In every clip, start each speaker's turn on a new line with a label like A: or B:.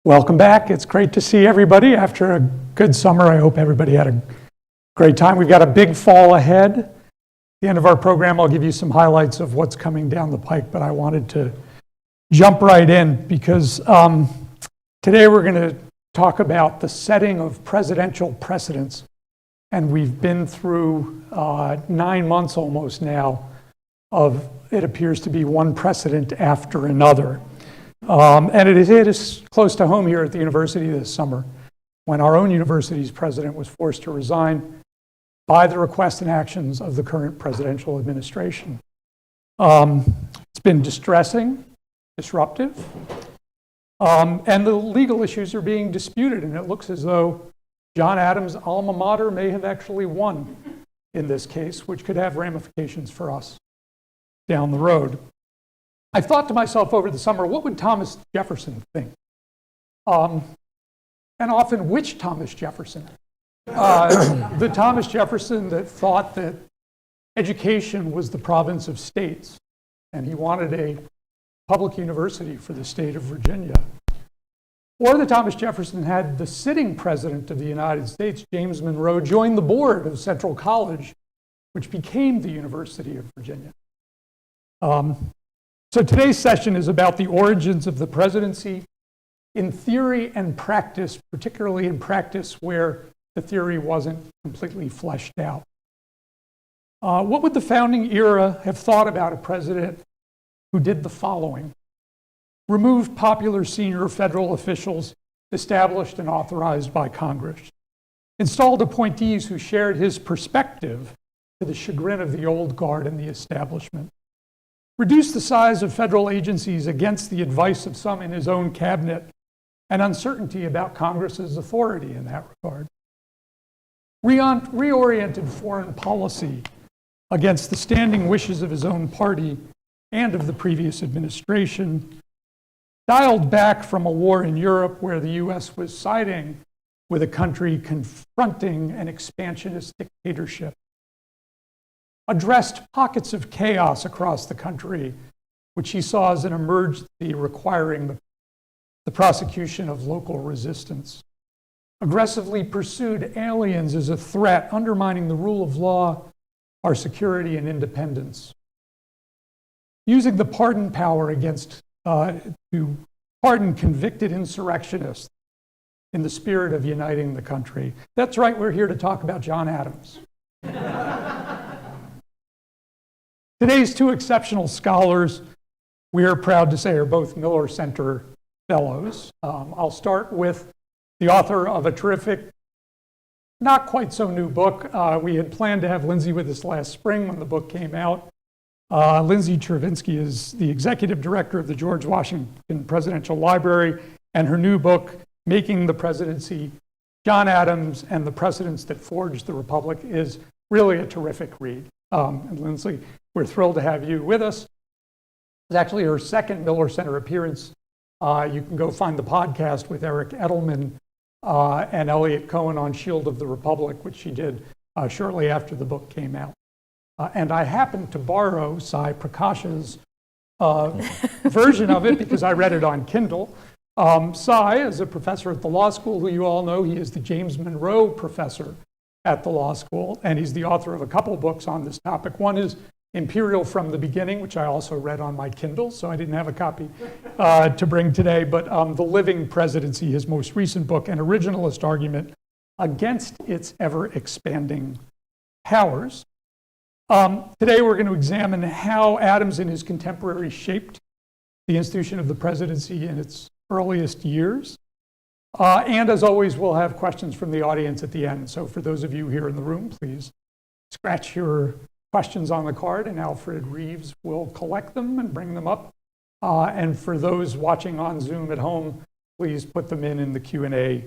A: Welcome back. It's great to see everybody after a good summer. I hope everybody had a great time. We've got a big fall ahead. At the end of our program, I'll give you some highlights of what's coming down the pike, but I wanted to jump right in because today we're going to talk about the setting of presidential precedents. And we've been through 9 months almost now of, it appears to be one precedent after another. And it is close to home here at the university this summer when our own university's president was forced to resign by the request and actions of the current presidential administration. It's been distressing, disruptive, and the legal issues are being disputed, and it looks as though John Adams' alma mater may have actually won in this case, which could have ramifications for us down the road. I thought to myself over the summer, what would Thomas Jefferson think? And often, which Thomas Jefferson? The Thomas Jefferson that thought that education was the province of states, and he wanted a public university for the state of Virginia. Or the Thomas Jefferson had the sitting president of the United States, James Monroe, join the board of Central College, which became the University of Virginia. So today's session is about the origins of the presidency in theory and practice, particularly in practice where the theory wasn't completely fleshed out. What would the founding era have thought about a president who did the following? Removed popular senior federal officials established and authorized by Congress. Installed appointees who shared his perspective to the chagrin of the old guard and the establishment. Reduced the size of federal agencies against the advice of some in his own cabinet and uncertainty about Congress's authority in that regard. Reoriented foreign policy against the standing wishes of his own party and of the previous administration. Dialed back from a war in Europe where the US was siding with a country confronting an expansionist dictatorship. Addressed pockets of chaos across the country, which he saw as an emergency requiring the prosecution of local resistance. Aggressively pursued aliens as a threat, undermining the rule of law, our security and independence. Using the pardon power to pardon convicted insurrectionists in the spirit of uniting the country. That's right, we're here to talk about John Adams. Today's two exceptional scholars, we are proud to say, are both Miller Center Fellows. I'll start with the author of a terrific, not quite so new book. We had planned to have Lindsay with us last spring when the book came out. Lindsay Chervinsky is the executive director of the George Washington Presidential Library, and her new book, Making the Presidency, John Adams and the Precedents That Forged the Republic, is really a terrific read. And Lindsay, we're thrilled to have you with us. It's actually her second Miller Center appearance. You can go find the podcast with Eric Edelman and Elliot Cohen on Shield of the Republic, which she did shortly after the book came out. And I happened to borrow Prakash's version of it because I read it on Kindle. Cy is a professor at the law school who you all know. He is the James Monroe professor at the law school, and he's the author of a couple books on this topic. One is Imperial from the Beginning, which I also read on my Kindle, so I didn't have a copy to bring today, but The Living Presidency, his most recent book, an originalist argument against its ever-expanding powers. Today we're going to examine how Adams and his contemporaries shaped the institution of the presidency in its earliest years. And as always, we'll have questions from the audience at the end. So for those of you here in the room, please scratch your questions on the card and Alfred Reeves will collect them and bring them up. And for those watching on Zoom at home, please put them in the Q&A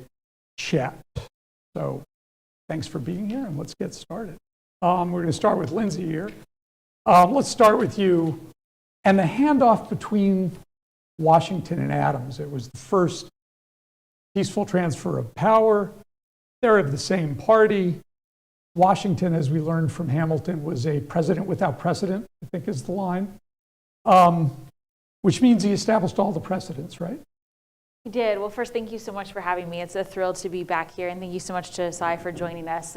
A: chat. So thanks for being here and let's get started. We're going to start with Lindsay here. Let's start with you and the handoff between Washington and Adams. It was the first peaceful transfer of power. They're of the same party. Washington, as we learned from Hamilton, was a president without precedent, I think is the line, which means he established all the precedents, right?
B: You did. Well, first, thank you so much for having me. It's a thrill to be back here, and thank you so much to Sai for joining us.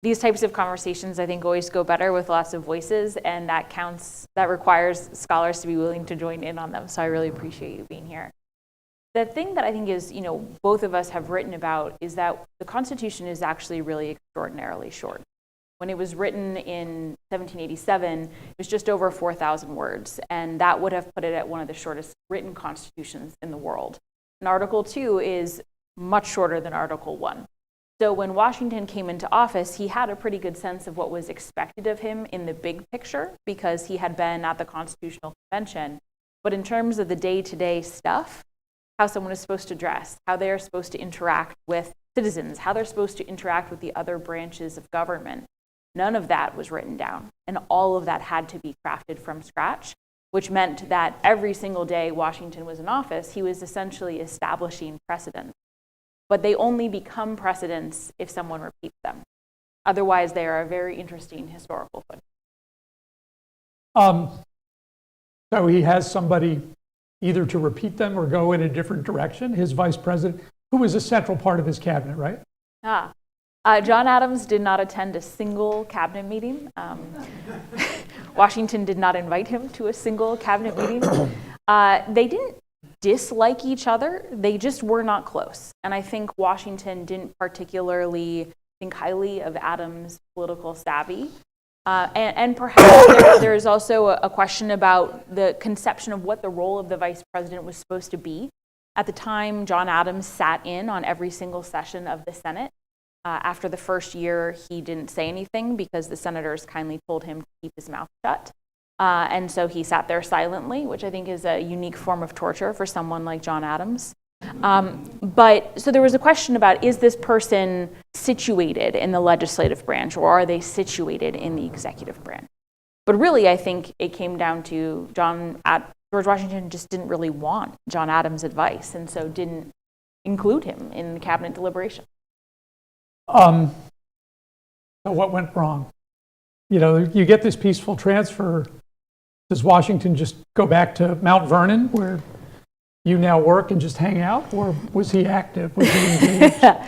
B: These types of conversations, I think, always go better with lots of voices, and that requires scholars to be willing to join in on them. So I really appreciate you being here. The thing that I think is, both of us have written about is that the Constitution is actually really extraordinarily short. When it was written in 1787, it was just over 4,000 words, and that would have put it at one of the shortest written constitutions in the world. And Article 2 is much shorter than Article 1. So when Washington came into office, he had a pretty good sense of what was expected of him in the big picture because he had been at the Constitutional Convention. But in terms of the day-to-day stuff, how someone is supposed to dress, how they are supposed to interact with citizens, how they're supposed to interact with the other branches of government, none of that was written down. And all of that had to be crafted from scratch, which meant that every single day Washington was in office, he was essentially establishing precedents. But they only become precedents if someone repeats them. Otherwise, they are a very interesting historical footnote.
A: So he has somebody either to repeat them or go in a different direction, his vice president, who was a central part of his cabinet, right?
B: John Adams did not attend a single cabinet meeting. Washington did not invite him to a single cabinet meeting. They didn't dislike each other, they just were not close. And I think Washington didn't particularly think highly of Adams' political savvy. And perhaps there's also a question about the conception of what the role of the vice president was supposed to be. At the time, John Adams sat in on every single session of the Senate. After the first year, he didn't say anything because the senators kindly told him to keep his mouth shut. And so he sat there silently, which I think is a unique form of torture for someone like John Adams. But so there was a question about, is this person situated in the legislative branch or are they situated in the executive branch? But really, I think it came down to George Washington just didn't really want John Adams' advice and so didn't include him in the cabinet deliberation.
A: So what went wrong? You get this peaceful transfer. Does Washington just go back to Mount Vernon, where you now work, and just hang out, or was he active? Was he engaged?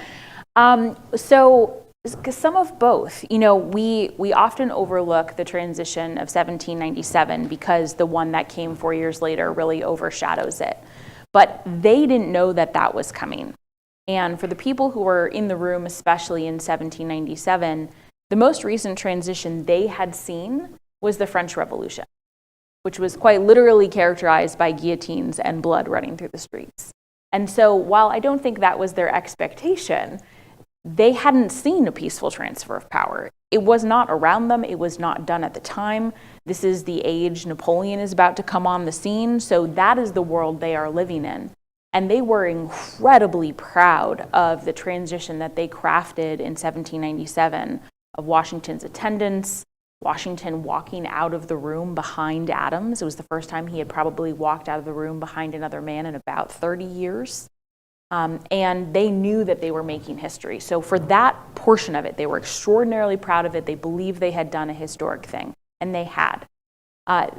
B: So some of both. We often overlook the transition of 1797 because the one that came 4 years later really overshadows it. But they didn't know that that was coming. And for the people who were in the room, especially in 1797, the most recent transition they had seen was the French Revolution, which was quite literally characterized by guillotines and blood running through the streets. And so while I don't think that was their expectation, they hadn't seen a peaceful transfer of power. It was not around them. It was not done at the time. This is the age Napoleon is about to come on the scene. So that is the world they are living in. And they were incredibly proud of the transition that they crafted in 1797 of Washington's attendance, Washington walking out of the room behind Adams. It was the first time he had probably walked out of the room behind another man in about 30 years. And they knew that they were making history. So for that portion of it, they were extraordinarily proud of it. They believed they had done a historic thing, and they had.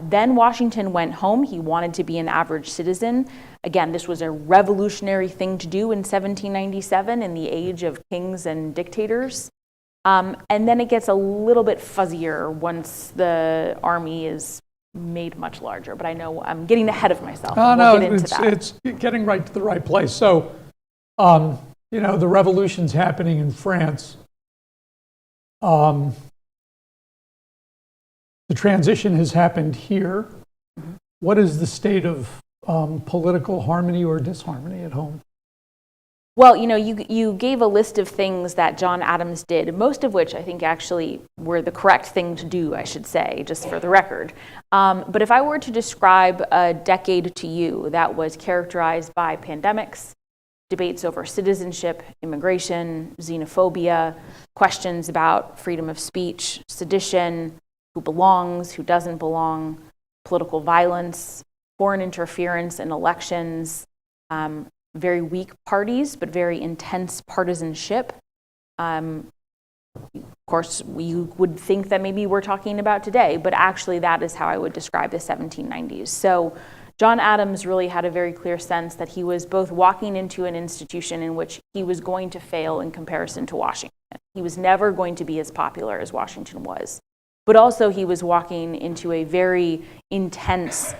B: Then Washington went home. He wanted to be an average citizen. Again, this was a revolutionary thing to do in 1797 in the age of kings and dictators. And then it gets a little bit fuzzier once the army is made much larger. But I know I'm getting ahead of myself.
A: No, it's getting right to the right place. So, the revolution's happening in France. The transition has happened here. What is the state of political harmony or disharmony at home?
B: Well, you gave a list of things that John Adams did, most of which I think actually were the correct thing to do, I should say, just for the record. But if I were to describe a decade to you that was characterized by pandemics, debates over citizenship, immigration, xenophobia, questions about freedom of speech, sedition, who belongs, who doesn't belong, political violence, foreign interference in elections, very weak parties, but very intense partisanship. Of course, you would think that maybe we're talking about today, but actually that is how I would describe the 1790s. So John Adams really had a very clear sense that he was both walking into an institution in which he was going to fail in comparison to Washington. He was never going to be as popular as Washington was. But also he was walking into a very intense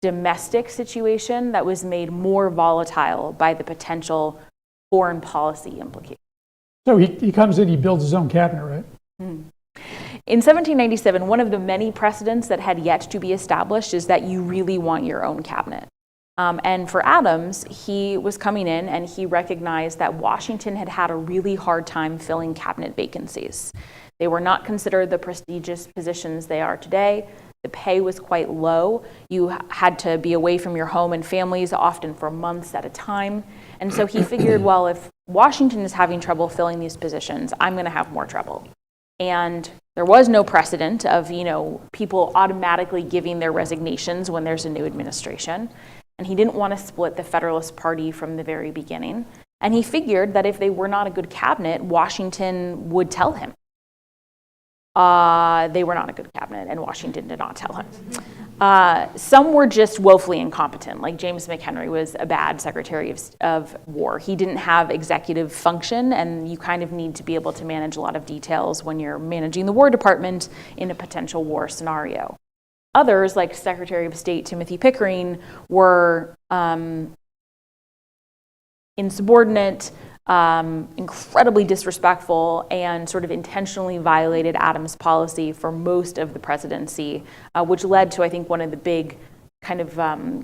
B: domestic situation that was made more volatile by the potential foreign policy implications.
A: So he comes in, he builds his own cabinet, right?
B: In 1797, one of the many precedents that had yet to be established is that you really want your own cabinet. And for Adams, he was coming in and he recognized that Washington had had a really hard time filling cabinet vacancies. They were not considered the prestigious positions they are today. The pay was quite low. You had to be away from your home and families, often for months at a time. And so he figured, well, if Washington is having trouble filling these positions, I'm going to have more trouble. And there was no precedent of, people automatically giving their resignations when there's a new administration. And he didn't want to split the Federalist Party from the very beginning. And he figured that if they were not a good cabinet, Washington would tell him. They were not a good cabinet, and Washington did not tell him. Some were just woefully incompetent, like James McHenry was a bad Secretary of War. He didn't have executive function, and you kind of need to be able to manage a lot of details when you're managing the War Department in a potential war scenario. Others, like Secretary of State Timothy Pickering, were insubordinate, incredibly disrespectful, and sort of intentionally violated Adams' policy for most of the presidency, which led to, I think, one of the big kind of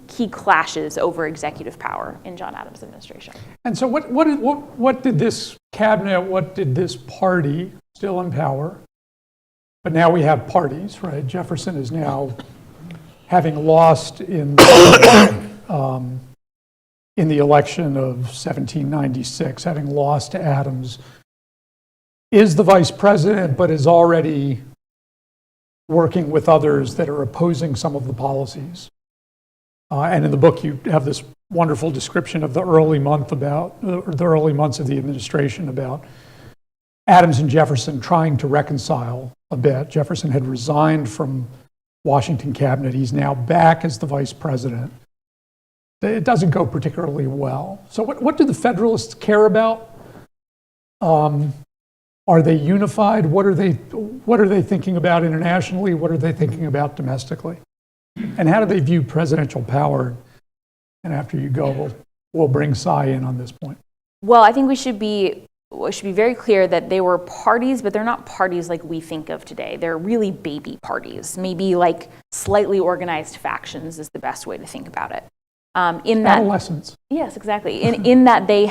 B: key clashes over executive power in John Adams' administration.
A: And so what did this cabinet, what did this party, still in power, but now we have parties, right? Jefferson is now, having lost in the election of 1796, having lost to Adams, is the vice president, but is already working with others that are opposing some of the policies. And in the book, you have this wonderful description of the early months of the administration about Adams and Jefferson trying to reconcile a bit. Jefferson had resigned from Washington cabinet. He's now back as the vice president. It doesn't go particularly well. So what do the Federalists care about? Are they unified? What are they thinking about internationally? What are they thinking about domestically? And how do they view presidential power? And after you go, we'll bring Cy in on this point.
B: Well, I think we should be very clear that they were parties, but they're not parties like we think of today. They're really baby parties, maybe like slightly organized factions is the best way to think about it. In that,
A: adolescence.
B: Yes, exactly. In that they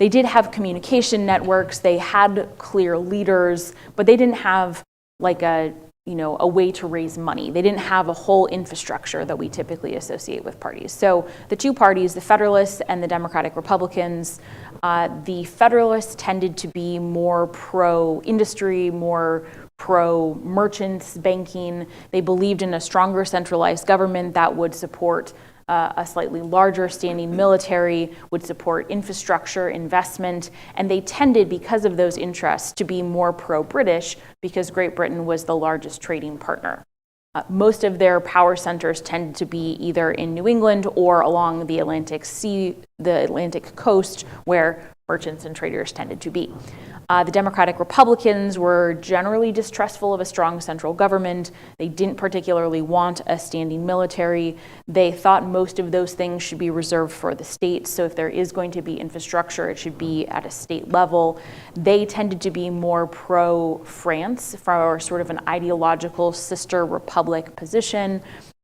B: did have communication networks, they had clear leaders, but they didn't have like a way to raise money. They didn't have a whole infrastructure that we typically associate with parties. So the two parties, the Federalists and the Democratic Republicans, the Federalists tended to be more pro-industry, more pro-merchants, banking. They believed in a stronger centralized government that would support a slightly larger standing military, would support infrastructure, investment, and they tended, because of those interests, to be more pro-British because Great Britain was the largest trading partner. Most of their power centers tended to be either in New England or along the Atlantic coast, where merchants and traders tended to be. The Democratic Republicans were generally distrustful of a strong central government. They didn't particularly want a standing military. They thought most of those things should be reserved for the states. So if there is going to be infrastructure, it should be at a state level. They tended to be more pro-France for sort of an ideological sister republic position.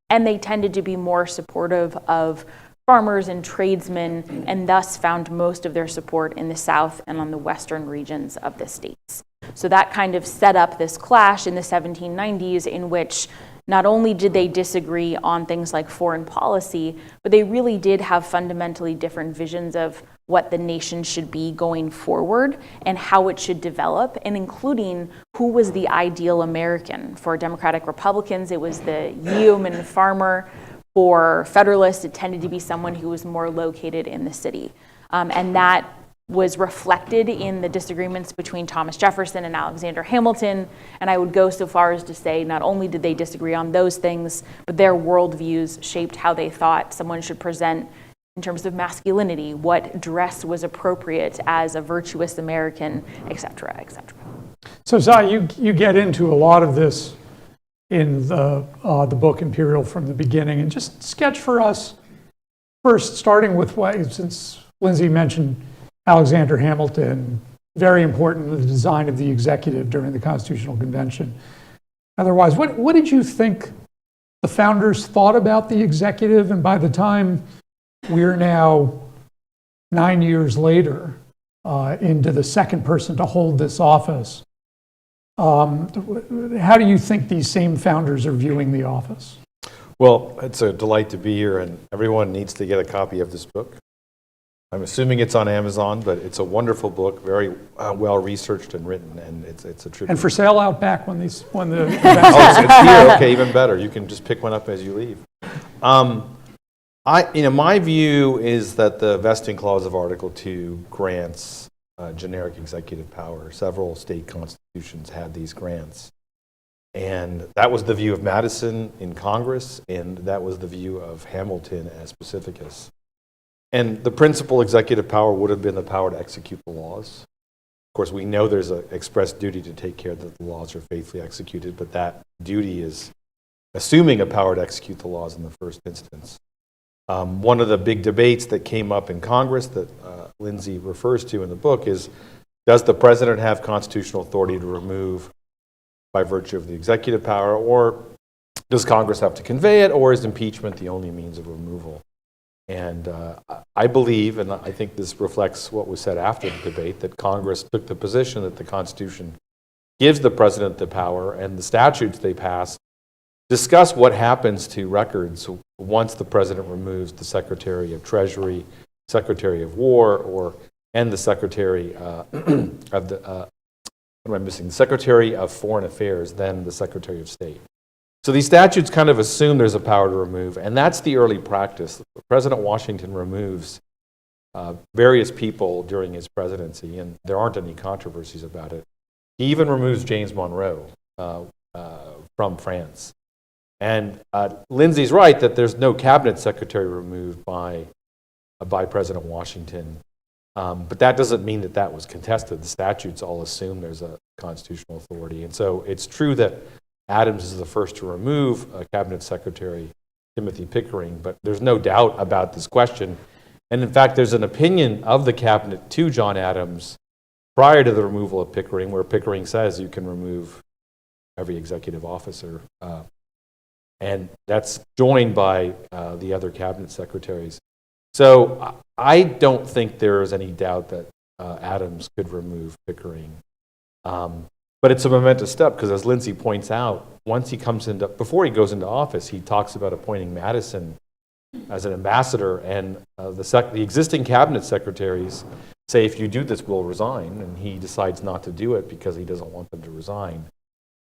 B: And they tended to be more supportive of farmers and tradesmen, and thus found most of their support in the South and on the western regions of the states. So that kind of set up this clash in the 1790s in which not only did they disagree on things like foreign policy, but they really did have fundamentally different visions of what the nation should be going forward and how it should develop, and including who was the ideal American. For Democratic Republicans, it was the yeoman farmer. For Federalists, it tended to be someone who was more located in the city. And that was reflected in the disagreements between Thomas Jefferson and Alexander Hamilton. And I would go so far as to say not only did they disagree on those things, but their worldviews shaped how they thought someone should present in terms of masculinity, what dress was appropriate as a virtuous American, et cetera, et cetera.
A: So, Zai, you get into a lot of this in the book Imperial from the beginning, and just sketch for us first, starting with since Lindsay mentioned Alexander Hamilton, very important in the design of the executive during the Constitutional Convention. Otherwise, what did you think the founders thought about the executive? And by the time we're now 9 years later into the second person to hold this office, how do you think these same founders are viewing the office?
C: Well, it's a delight to be here, and everyone needs to get a copy of this book. I'm assuming it's on Amazon, but it's a wonderful book, very well researched and written, and it's a tribute.
A: And for sale out back when the events.
C: Oh, it's here. Okay, even better. You can just pick one up as you leave. My view is that the vesting clause of Article 2 grants generic executive power. Several state constitutions had these grants. And that was the view of Madison in Congress, and that was the view of Hamilton as Pacificus. And the principal executive power would have been the power to execute the laws. Of course, we know there's an express duty to take care that the laws are faithfully executed, but that duty is assuming a power to execute the laws in the first instance. One of the big debates that came up in Congress that Lindsay refers to in the book is, does the president have constitutional authority to remove by virtue of the executive power, or does Congress have to convey it, or is impeachment the only means of removal? And I believe, and I think this reflects what was said after the debate, that Congress took the position that the Constitution gives the president the power, and the statutes they pass discuss what happens to records once the president removes the Secretary of Treasury, Secretary of War, and the Secretary of the, what am I missing? The Secretary of Foreign Affairs, then the Secretary of State. So these statutes kind of assume there's a power to remove, and that's the early practice. President Washington removes various people during his presidency, and there aren't any controversies about it. He even removes James Monroe from France. And Lindsay's right that there's no cabinet secretary removed by President Washington. But that doesn't mean that that was contested. The statutes all assume there's a constitutional authority. And so it's true that Adams is the first to remove Cabinet Secretary Timothy Pickering, but there's no doubt about this question. And in fact, there's an opinion of the cabinet to John Adams prior to the removal of Pickering, where Pickering says you can remove every executive officer. And that's joined by the other cabinet secretaries. So I don't think there is any doubt that Adams could remove Pickering. But it's a momentous step because, as Lindsay points out, before he goes into office, he talks about appointing Madison as an ambassador, and the existing cabinet secretaries say, if you do this, we'll resign, and he decides not to do it because he doesn't want them to resign.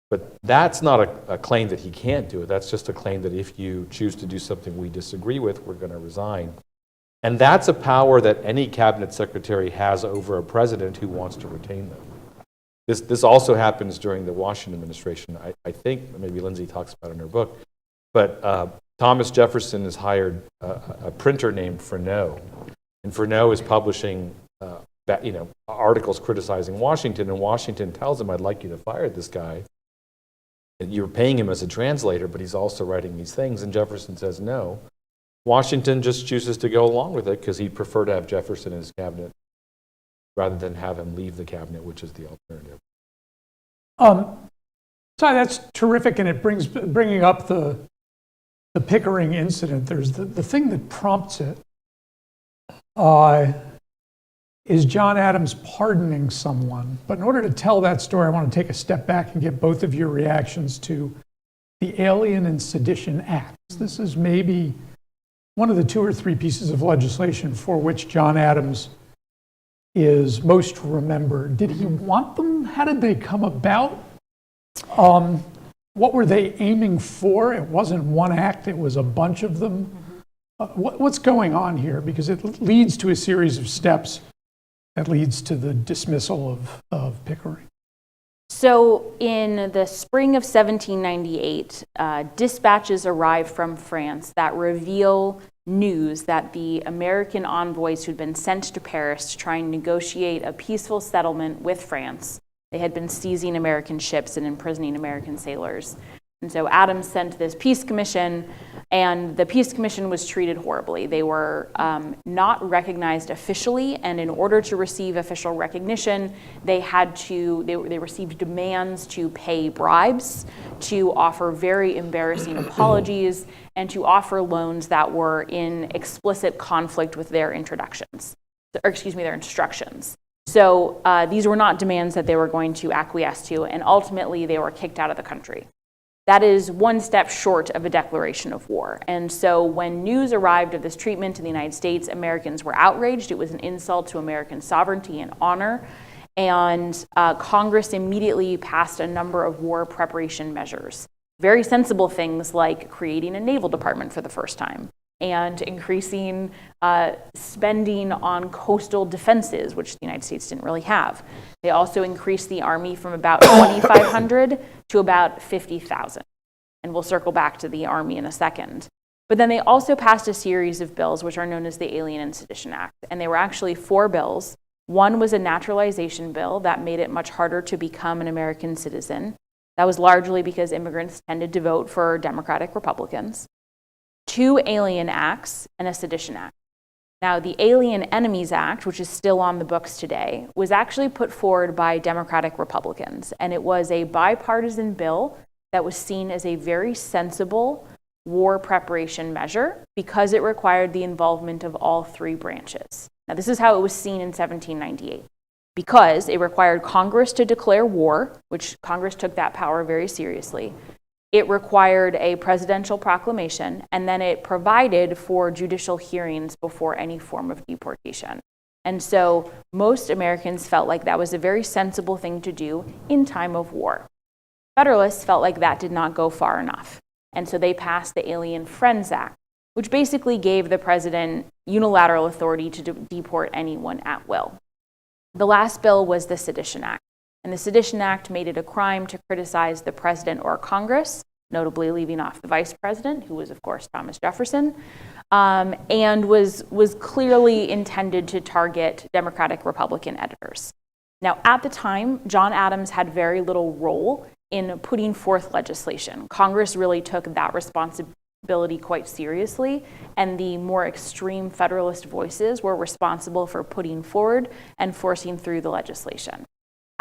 C: But that's not a claim that he can't do it. That's just a claim that if you choose to do something we disagree with, we're going to resign. And that's a power that any cabinet secretary has over a president who wants to retain them. This also happens during the Washington administration. I think, maybe Lindsay talks about it in her book, but Thomas Jefferson has hired a printer named Freneau. And Freneau is publishing articles criticizing Washington, and Washington tells him, I'd like you to fire this guy. And you're paying him as a translator, but he's also writing these things. And Jefferson says no. Washington just chooses to go along with it because he'd prefer to have Jefferson in his cabinet rather than have him leave the cabinet, which is the alternative.
A: So that's terrific, and it bringing up the Pickering incident. There's the thing that prompts it is John Adams pardoning someone. But in order to tell that story, I want to take a step back and get both of your reactions to the Alien and Sedition Acts. This is maybe one of the 2 or 3 pieces of legislation for which John Adams is most remembered. Did he want them? How did they come about? What were they aiming for? It wasn't one act, it was a bunch of them. What's going on here? Because it leads to a series of steps that leads to the dismissal of Pickering?
B: So in the spring of 1798, dispatches arrive from France that reveal news that the American envoys who'd been sent to Paris to try and negotiate a peaceful settlement with France, they had been seizing American ships and imprisoning American sailors. And so Adams sent this peace commission, and the peace commission was treated horribly. They were not recognized officially, and in order to receive official recognition, they received demands to pay bribes, to offer very embarrassing apologies, and to offer loans that were in explicit conflict with their instructions. So these were not demands that they were going to acquiesce to, and ultimately they were kicked out of the country. That is one step short of a declaration of war. And so when news arrived of this treatment in the United States, Americans were outraged. It was an insult to American sovereignty and honor. And Congress immediately passed a number of war preparation measures. Very sensible things like creating a naval department for the first time and increasing spending on coastal defenses, which the United States didn't really have. They also increased the Army from about 2,500 to about 50,000. And we'll circle back to the Army in a second. But then they also passed a series of bills which are known as the Alien and Sedition Act. And they were actually 4 bills. One was a naturalization bill that made it much harder to become an American citizen. That was largely because immigrants tended to vote for Democratic Republicans. 2 Alien Acts and a Sedition Act. Now, the Alien Enemies Act, which is still on the books today, was actually put forward by Democratic Republicans, and it was a bipartisan bill that was seen as a very sensible war preparation measure because it required the involvement of all 3 branches. Now, this is how it was seen in 1798. Because it required Congress to declare war, which Congress took that power very seriously. It required a presidential proclamation, and then it provided for judicial hearings before any form of deportation. And so most Americans felt like that was a very sensible thing to do in time of war. Federalists felt like that did not go far enough. And so they passed the Alien Friends Act, which basically gave the president unilateral authority to deport anyone at will. The last bill was the Sedition Act. And the Sedition Act made it a crime to criticize the president or Congress, notably leaving off the vice president, who was, of course, Thomas Jefferson, and was clearly intended to target Democratic Republican editors. Now, at the time, John Adams had very little role in putting forth legislation. Congress really took that responsibility quite seriously, and the more extreme Federalist voices were responsible for putting forward and forcing through the legislation.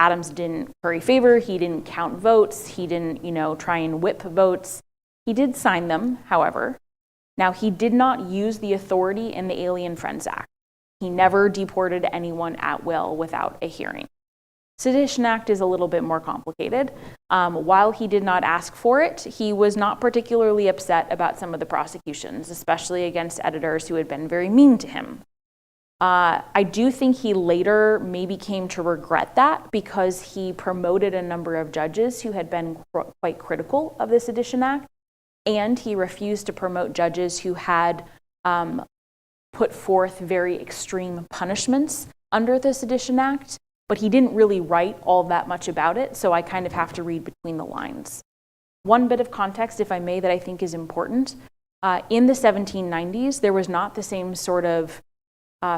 B: Adams didn't curry favor, he didn't count votes, he didn't, try and whip votes. He did sign them, however. Now, he did not use the authority in the Alien Friends Act. He never deported anyone at will without a hearing. Sedition Act is a little bit more complicated. While he did not ask for it, he was not particularly upset about some of the prosecutions, especially against editors who had been very mean to him. I do think he later maybe came to regret that because he promoted a number of judges who had been quite critical of the Sedition Act, and he refused to promote judges who had put forth very extreme punishments under the Sedition Act, but he didn't really write all that much about it, so I kind of have to read between the lines. One bit of context, if I may, that I think is important. In the 1790s, there was not the same sort of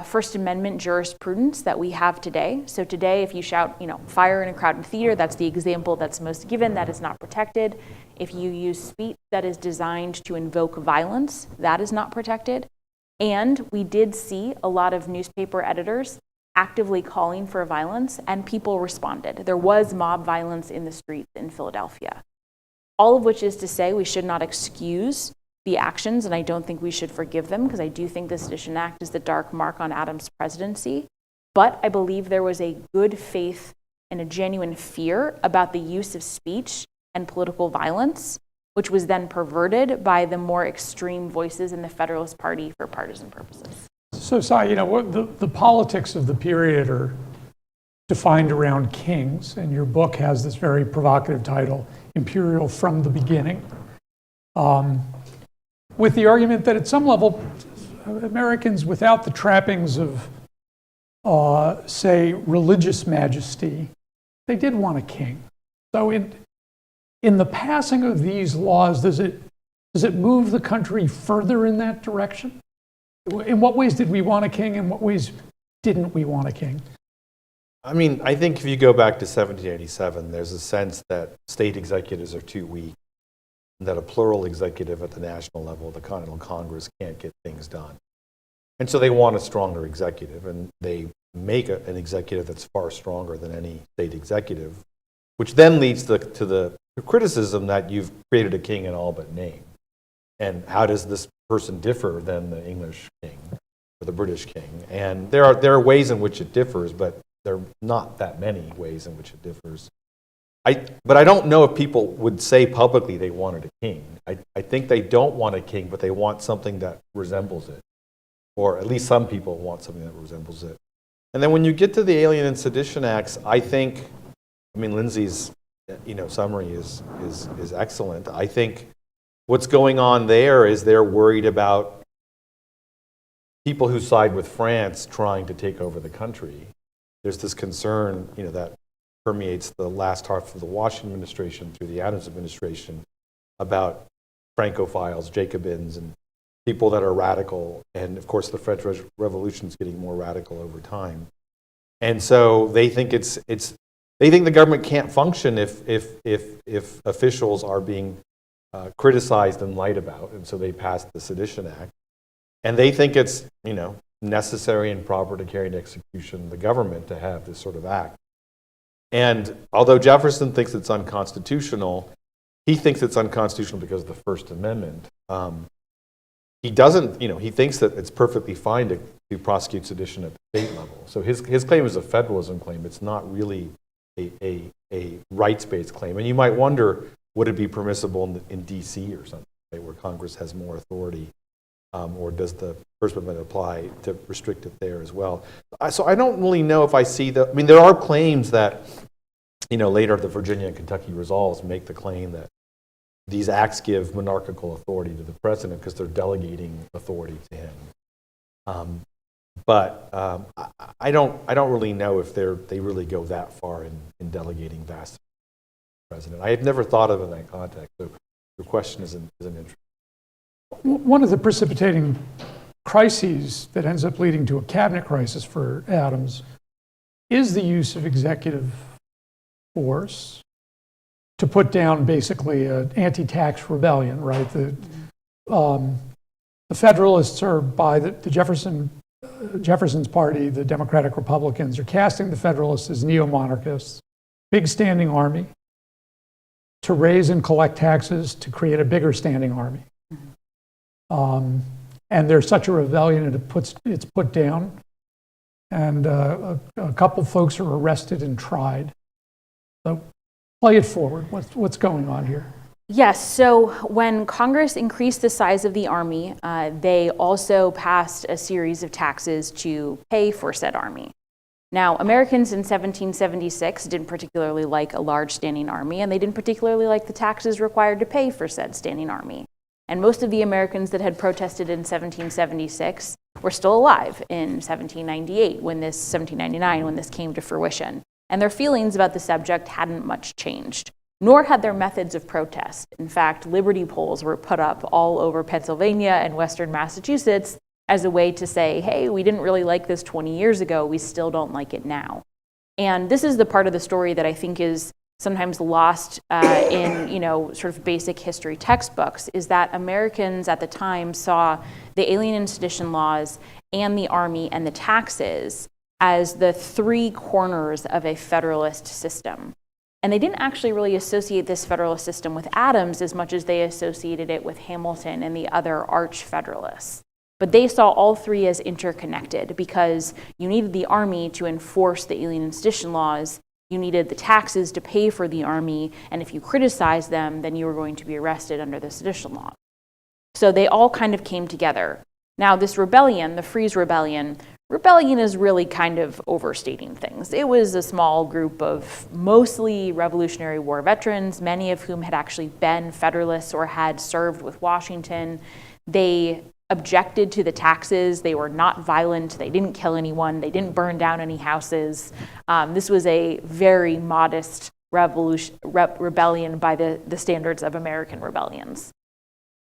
B: First Amendment jurisprudence that we have today. So today, if you shout, fire in a crowded theater, that's the example that's most given, that is not protected. If you use speech that is designed to invoke violence, that is not protected. And we did see a lot of newspaper editors actively calling for violence, and people responded. There was mob violence in the streets in Philadelphia. All of which is to say we should not excuse the actions, and I don't think we should forgive them, because I do think the Sedition Act is the dark mark on Adams' presidency. But I believe there was a good faith and a genuine fear about the use of speech and political violence, which was then perverted by the more extreme voices in the Federalist Party for partisan purposes.
A: So, Sai, the politics of the period are defined around kings, and your book has this very provocative title, Imperial from the Beginning. With the argument that at some level, Americans without the trappings of say, religious majesty, they did want a king. So in the passing of these laws, does it move the country further in that direction? In what ways did we want a king? In what ways didn't we want a king?
C: I mean, I think if you go back to 1787, there's a sense that state executives are too weak, and that a plural executive at the national level, the Continental Congress, can't get things done. And so they want a stronger executive, and they make an executive that's far stronger than any state executive, which then leads to the criticism that you've created a king in all but name. And how does this person differ than the English king or the British king? And there are ways in which it differs, but there are not that many ways in which it differs. But I don't know if people would say publicly they wanted a king. I think they don't want a king, but they want something that resembles it. Or at least some people want something that resembles it. And then when you get to the Alien and Sedition Acts, I mean, Lindsay's summary is excellent. I think what's going on there is they're worried about people who side with France trying to take over the country. There's this concern, that permeates the last half of the Washington administration through the Adams administration about Francophiles, Jacobins, and people that are radical. And of course, the French Revolution is getting more radical over time. And so they think they think the government can't function if officials are being criticized and lied about, and so they passed the Sedition Act. And they think it's necessary and proper to carry into execution the government to have this sort of act. And although Jefferson thinks it's unconstitutional, he thinks it's unconstitutional because of the First Amendment. He doesn't, he thinks that it's perfectly fine to prosecute sedition at the state level. So his claim is a federalism claim. It's not really a rights-based claim. And you might wonder, would it be permissible in D.C. or something, right, where Congress has more authority? Or does the First Amendment apply to restrict it there as well? So I don't really know if I see there are claims that, later the Virginia and Kentucky resolves make the claim that these acts give monarchical authority to the president because they're delegating authority to him. But I don't really know if they really go that far in delegating vast to the president. I had never thought of it in that context. So your question is an interesting.
A: One of the precipitating crises that ends up leading to a cabinet crisis for Adams is the use of executive force to put down basically an anti-tax rebellion, right? The Federalists are by the Jefferson's party, the Democratic Republicans, are casting the Federalists as neo-monarchists, big standing army, to raise and collect taxes to create a bigger standing army. And there's such a rebellion, and it's put down. And a couple folks are arrested and tried. So play it forward. What's going on here?
B: Yes, so when Congress increased the size of the army, they also passed a series of taxes to pay for said army. Now, Americans in 1776 didn't particularly like a large standing army, and they didn't particularly like the taxes required to pay for said standing army. And most of the Americans that had protested in 1776 were still alive in 1799 when this came to fruition. And their feelings about the subject hadn't much changed, nor had their methods of protest. In fact, liberty poles were put up all over Pennsylvania and Western Massachusetts as a way to say, hey, we didn't really like this 20 years ago, we still don't like it now. And this is the part of the story that I think is sometimes lost in sort of basic history textbooks, is that Americans at the time saw the Alien and Sedition laws and the army and the taxes as the three corners of a Federalist system. And they didn't actually really associate this Federalist system with Adams as much as they associated it with Hamilton and the other arch Federalists. But they saw all three as interconnected because you needed the army to enforce the Alien and Sedition laws, you needed the taxes to pay for the army, and if you criticized them, then you were going to be arrested under the sedition law. So they all kind of came together. Now this rebellion, the Freeze Rebellion is really kind of overstating things. It was a small group of mostly Revolutionary War veterans, many of whom had actually been Federalists or had served with Washington. They objected to the taxes. They were not violent. They didn't kill anyone. They didn't burn down any houses. This was a very modest rebellion by the standards of American rebellions.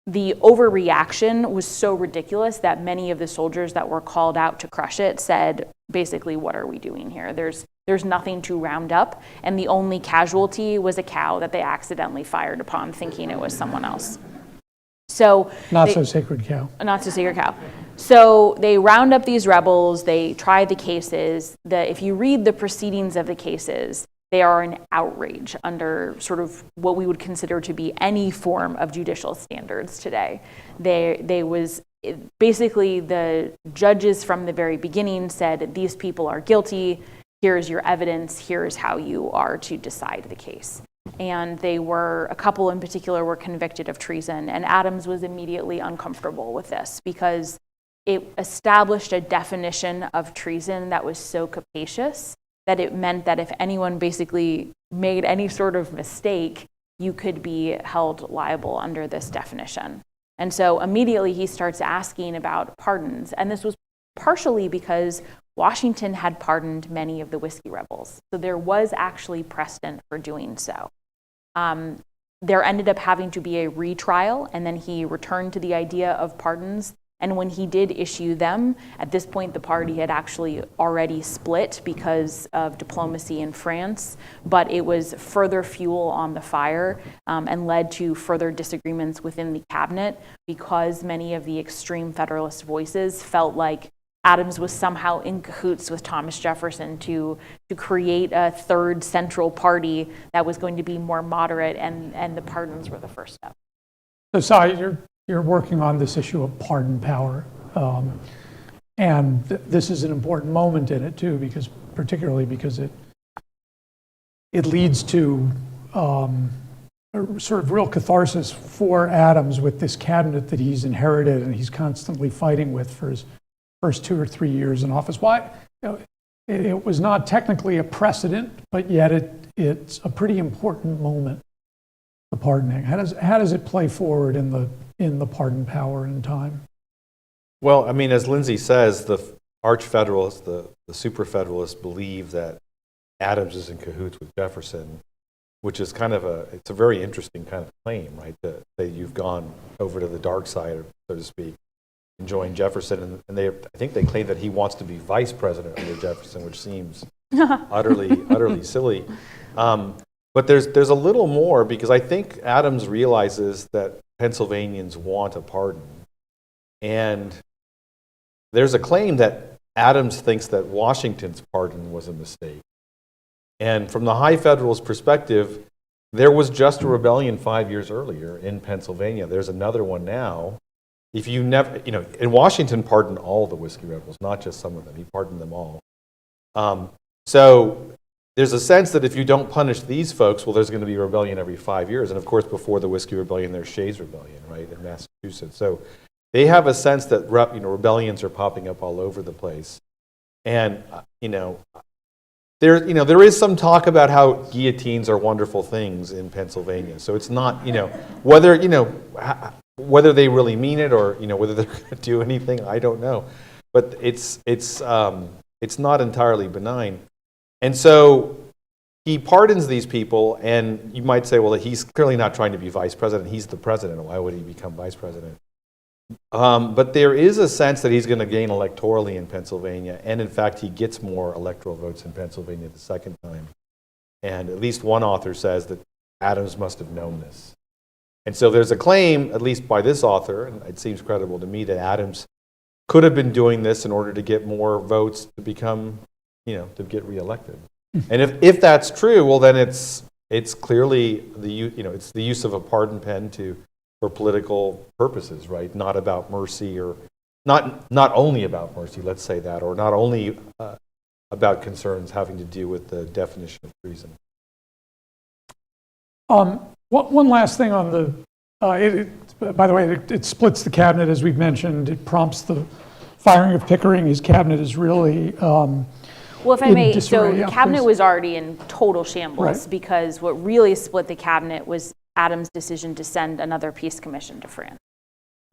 B: The overreaction was so ridiculous that many of the soldiers that were called out to crush it said, basically, what are we doing here? There's nothing to round up, and the only casualty was a cow that they accidentally fired upon, thinking it was someone else. So
A: Not so sacred cow.
B: Not so sacred cow. So they round up these rebels, they try the cases. If you read the proceedings of the cases, they are an outrage under sort of what we would consider to be any form of judicial standards today. Basically, the judges from the very beginning said, these people are guilty, here's your evidence, here's how you are to decide the case. And a couple in particular were convicted of treason, and Adams was immediately uncomfortable with this because it established a definition of treason that was so capacious that it meant that if anyone basically made any sort of mistake, you could be held liable under this definition. And so immediately he starts asking about pardons. And this was partially because Washington had pardoned many of the whiskey rebels. So there was actually precedent for doing so. There ended up having to be a retrial, and then he returned to the idea of pardons. And when he did issue them, at this point, the party had actually already split because of diplomacy in France, but it was further fuel on the fire and led to further disagreements within the cabinet because many of the extreme Federalist voices felt like Adams was somehow in cahoots with Thomas Jefferson to create a third central party that was going to be more moderate, and the pardons were the first step.
A: So, Sai, you're working on this issue of pardon power. And this is an important moment in it, too, particularly because it leads to a sort of real catharsis for Adams with this cabinet that he's inherited and he's constantly fighting with for his first 2 or 3 years in office. Why? It was not technically a precedent, but yet it's a pretty important moment, the pardoning. How does it play forward in the pardon power in time?
C: Well, I mean, as Lindsay says, the arch-federalists, the super-federalists believe that Adams is in cahoots with Jefferson, which is it's a very interesting kind of claim, right? That you've gone over to the dark side, so to speak, and joined Jefferson, and I think they claim that he wants to be vice president under Jefferson, which seems utterly silly. But there's a little more, because I think Adams realizes that Pennsylvanians want a pardon. And there's a claim that Adams thinks that Washington's pardon was a mistake. And from the high Federalist perspective, there was just a rebellion 5 years earlier in Pennsylvania. There's another one now. If you never, and Washington pardoned all the whiskey rebels, not just some of them. He pardoned them all. So there's a sense that if you don't punish these folks, well, there's going to be a rebellion every 5 years. And of course, before the Whiskey Rebellion, there's Shays Rebellion, right, in Massachusetts. So they have a sense that rebellions are popping up all over the place. And there is some talk about how guillotines are wonderful things in Pennsylvania. So it's not whether they really mean it or whether they're going to do anything, I don't know. But it's not entirely benign. And so he pardons these people, and you might say, well, he's clearly not trying to be vice president. He's the president. Why would he become vice president? But there is a sense that he's going to gain electorally in Pennsylvania, and in fact, he gets more electoral votes in Pennsylvania the second time. And at least one author says that Adams must have known this. And so there's a claim, at least by this author, and it seems credible to me, that Adams could have been doing this in order to get more votes to become, to get reelected. And if that's true, well, then it's clearly it's the use of a pardon pen for political purposes, right? Not about mercy, or not only about mercy, let's say that, or not only about concerns having to do with the definition of treason.
A: One last thing on by the way, it splits the cabinet, as we've mentioned. It prompts the firing of Pickering. His cabinet is really
B: well, if I may, so the cabinet
A: please.
B: was already in total shambles,
A: right,
B: because what really split the cabinet was Adams' decision to send another peace commission to France.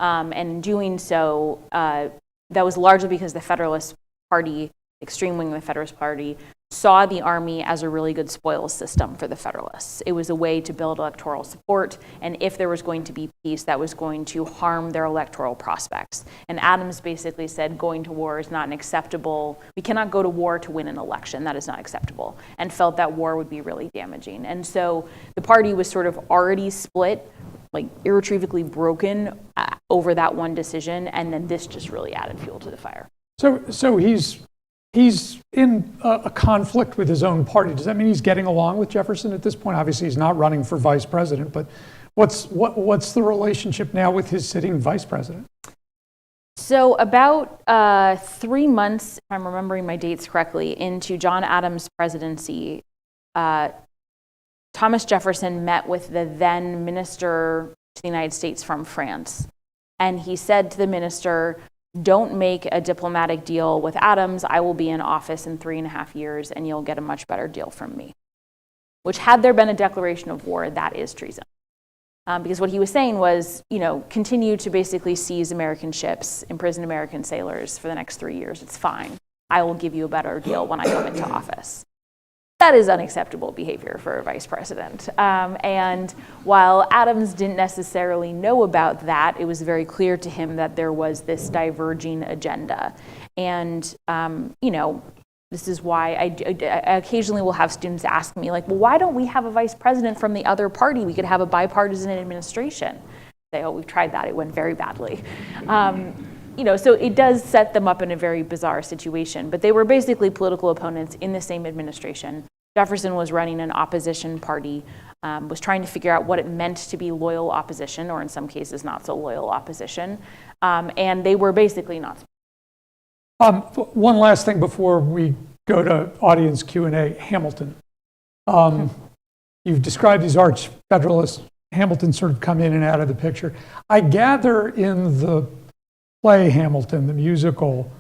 B: And in doing so, that was largely because the Federalist Party, extreme wing of the Federalist Party, saw the army as a really good spoils system for the Federalists. It was a way to build electoral support, and if there was going to be peace, that was going to harm their electoral prospects. And Adams basically said going to war is not an acceptable, we cannot go to war to win an election, that is not acceptable, and felt that war would be really damaging. And so the party was sort of already split, like irretrievably broken over that one decision, and then this just really added fuel to the fire.
A: So he's in a conflict with his own party. Does that mean he's getting along with Jefferson at this point? Obviously, he's not running for vice president, but what's the relationship now with his sitting vice president?
B: So about 3 months, if I'm remembering my dates correctly, into John Adams' presidency, Thomas Jefferson met with the then minister to the United States from France. And he said to the minister, don't make a diplomatic deal with Adams. I will be in office in 3.5 years and you'll get a much better deal from me. Which, had there been a declaration of war, that is treason. Because what he was saying was, continue to basically seize American ships, imprison American sailors for the next 3 years. It's fine. I will give you a better deal when I come into office. That is unacceptable behavior for a vice president. And while Adams didn't necessarily know about that, it was very clear to him that there was this diverging agenda. And, this is why I occasionally will have students ask me, like, well, why don't we have a vice president from the other party? We could have a bipartisan administration. Say, oh, we've tried that. It went very badly. So it does set them up in a very bizarre situation. But they were basically political opponents in the same administration. Jefferson was running an opposition party, was trying to figure out what it meant to be loyal opposition, or in some cases not so loyal opposition. And they were basically not.
A: One last thing before we go to audience Q&A, Hamilton. You've described these arch Federalists. Hamilton sort of come in and out of the picture. I gather in the play Hamilton, the musical,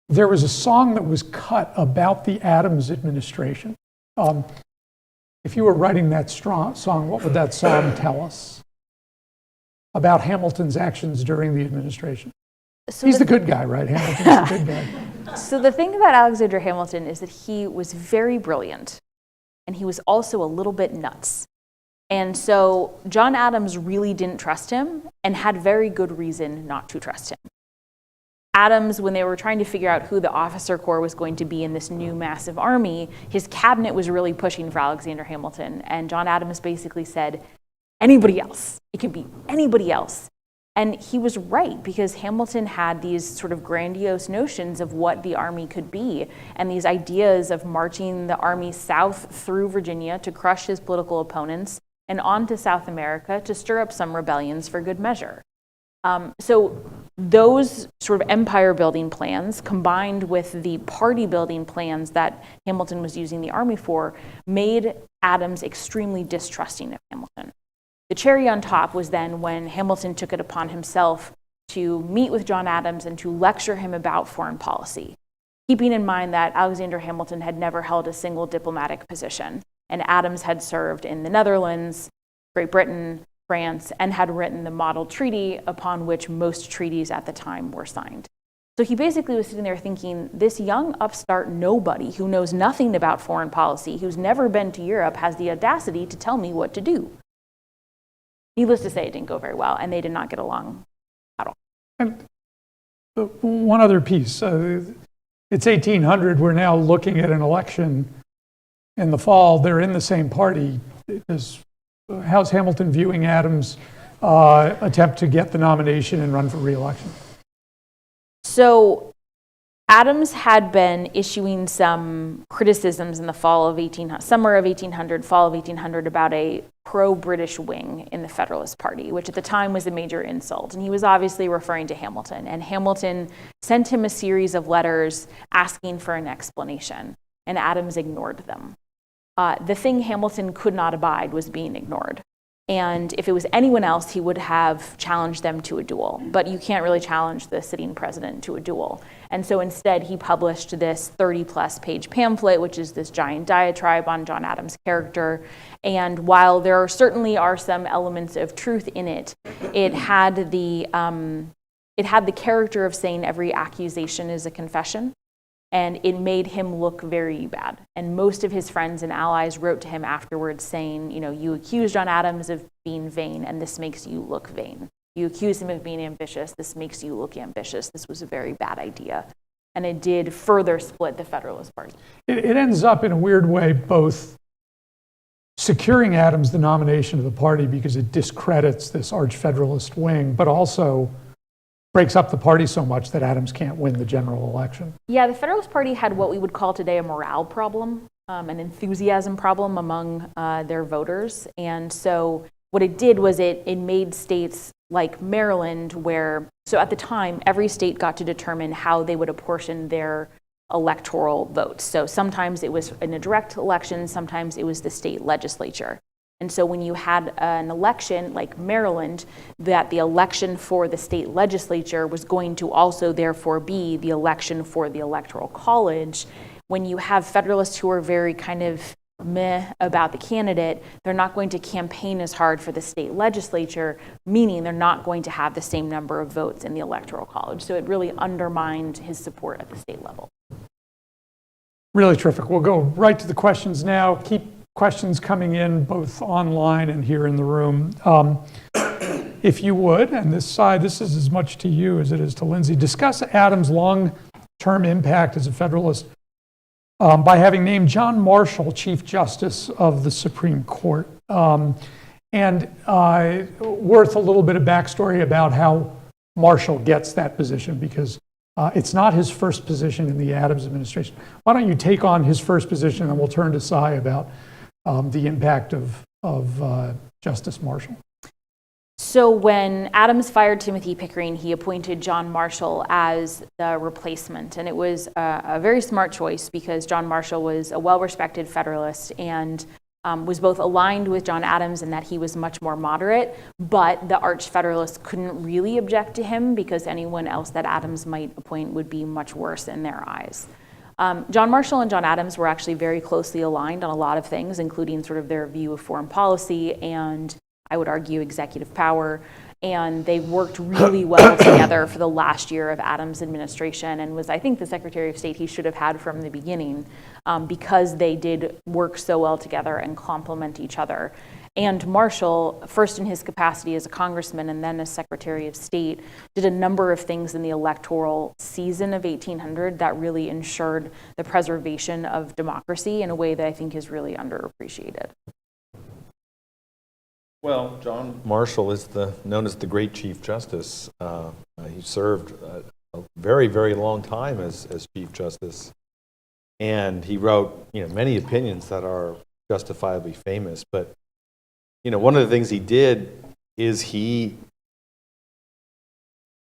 A: there was a song that was cut about the Adams administration. If you were writing that song, what would that song tell us about Hamilton's actions during the administration? So he's the good guy, right? Hamilton's the good guy.
B: So the thing about Alexander Hamilton is that he was very brilliant, and he was also a little bit nuts. And so John Adams really didn't trust him and had very good reason not to trust him. Adams, when they were trying to figure out who the officer corps was going to be in this new massive army, his cabinet was really pushing for Alexander Hamilton. And John Adams basically said, anybody else. It can be anybody else. And he was right, because Hamilton had these sort of grandiose notions of what the army could be, and these ideas of marching the army south through Virginia to crush his political opponents and on to South America to stir up some rebellions for good measure. So those sort of empire building plans, combined with the party building plans that Hamilton was using the army for, made Adams extremely distrusting of Hamilton. The cherry on top was then when Hamilton took it upon himself to meet with John Adams and to lecture him about foreign policy, keeping in mind that Alexander Hamilton had never held a single diplomatic position, and Adams had served in the Netherlands, Great Britain, France, and had written the model treaty upon which most treaties at the time were signed. So he basically was sitting there thinking, this young upstart nobody who knows nothing about foreign policy, who's never been to Europe, has the audacity to tell me what to do. Needless to say, it didn't go very well, and they did not get along at all.
A: And one other piece. It's 1800. We're now looking at an election in the fall. They're in the same party. How's Hamilton viewing Adams' attempt to get the nomination and run for re-election?
B: So Adams had been issuing some criticisms in the summer of 1800, fall of 1800, about a pro-British wing in the Federalist Party, which at the time was a major insult. And he was obviously referring to Hamilton. And Hamilton sent him a series of letters asking for an explanation, and Adams ignored them. The thing Hamilton could not abide was being ignored. And if it was anyone else, he would have challenged them to a duel. But you can't really challenge the sitting president to a duel. And so instead, he published this 30-plus page pamphlet, which is this giant diatribe on John Adams' character. And while there certainly are some elements of truth in it, it had the character of saying every accusation is a confession. And it made him look very bad. And most of his friends and allies wrote to him afterwards saying, you accuse John Adams of being vain, and this makes you look vain. You accuse him of being ambitious, this makes you look ambitious. This was a very bad idea. And it did further split the Federalist Party.
A: It ends up in a weird way both securing Adams the nomination of the party because it discredits this arch-Federalist wing, but also breaks up the party so much that Adams can't win the general election.
B: Yeah, the Federalist Party had what we would call today a morale problem, an enthusiasm problem among their voters. And so what it did was it made states like Maryland so at the time, every state got to determine how they would apportion their electoral votes. So sometimes it was in a direct election, sometimes it was the state legislature. And so when you had an election like Maryland, that the election for the state legislature was going to also therefore be the election for the Electoral College. When you have Federalists who are very kind of meh about the candidate, they're not going to campaign as hard for the state legislature, meaning they're not going to have the same number of votes in the Electoral College. So it really undermined his support at the state level.
A: Really terrific. We'll go right to the questions now. Keep questions coming in both online and here in the room. If you would, and this is as much to you as it is to Lindsay, discuss Adams' long-term impact as a Federalist by having named John Marshall Chief Justice of the Supreme Court. And worth a little bit of backstory about how Marshall gets that position, because it's not his first position in the Adams administration. Why don't you take on his first position, and we'll turn to Cy about the impact of Justice Marshall.
B: So when Adams fired Timothy Pickering, he appointed John Marshall as the replacement. And it was a very smart choice because John Marshall was a well-respected Federalist and was both aligned with John Adams in that he was much more moderate, but the arch-Federalists couldn't really object to him because anyone else that Adams might appoint would be much worse in their eyes. John Marshall and John Adams were actually very closely aligned on a lot of things, including sort of their view of foreign policy and, I would argue, executive power. And they worked really well together for the last year of Adams' administration and was, I think, the Secretary of State he should have had from the beginning because they did work so well together and complement each other. And Marshall, first in his capacity as a congressman and then as Secretary of State, did a number of things in the electoral season of 1800 that really ensured the preservation of democracy in a way that I think is really underappreciated.
C: Well, John Marshall is known as the Great Chief Justice. He served a very, very long time as Chief Justice, and he wrote, many opinions that are justifiably famous. But one of the things he did is he